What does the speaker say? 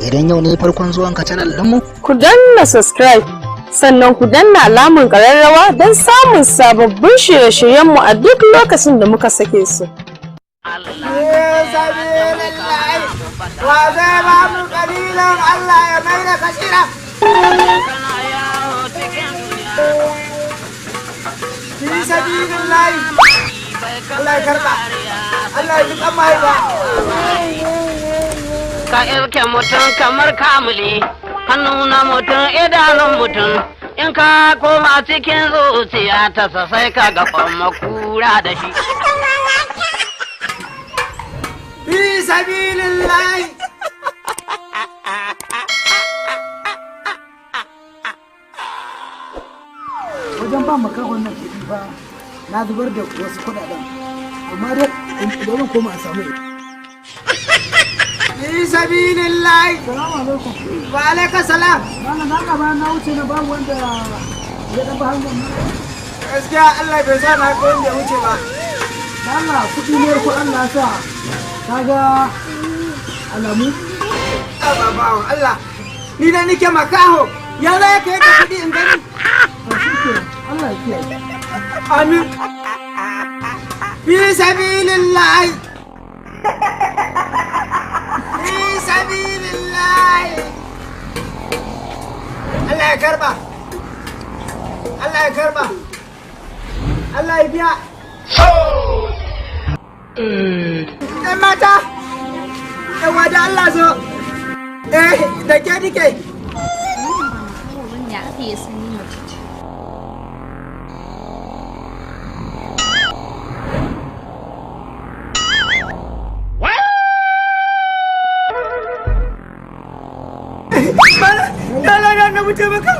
Idan yau ne farkon zuwan ka channel ɗinmu, ku danna subscribe sannan ku danna alamun ƙararrawa don samun sababbin shirye-shiryenmu a duk lokacin da muka sake su. Wa zai ba mu ƙalilan Allah ya mai da kasira. Fi sabilin layi. Allah ya karɓa. Allah ya jiƙa mahaifa. Ka irke mutum kamar kamuli, hannu na mutum idanun mutum, in ka koma cikin zuciya ta sai ka ga makura da shi. Fi sabilin layi. Wajen ba makahon nan kuɗi ba, na zubar da wasu kuɗaɗen, amma dai domin koma a samu. Fi sabilin layi. Salamu alaikum. Wa alaika salam. Bana na gaba na wuce na babu wanda ya ɗaba hanyar nan. Gaskiya Allah bai sa na ko wanda ya wuce ba. Allah kuɗi ne ko Allah sa kaga alamu. Babawan Allah ni da nike makaho ya za ka yi da kuɗi in gani. Allah ya kiyaye. Amin. Fi sabilillah. Fi sabilillah. Allah ya karba. Allah ya karba. Allah ya biya. ‘Yan mata, yawa da Allah zo, da ke dike. Ya aka yi sun yi mutu. Mana, na mutu maka.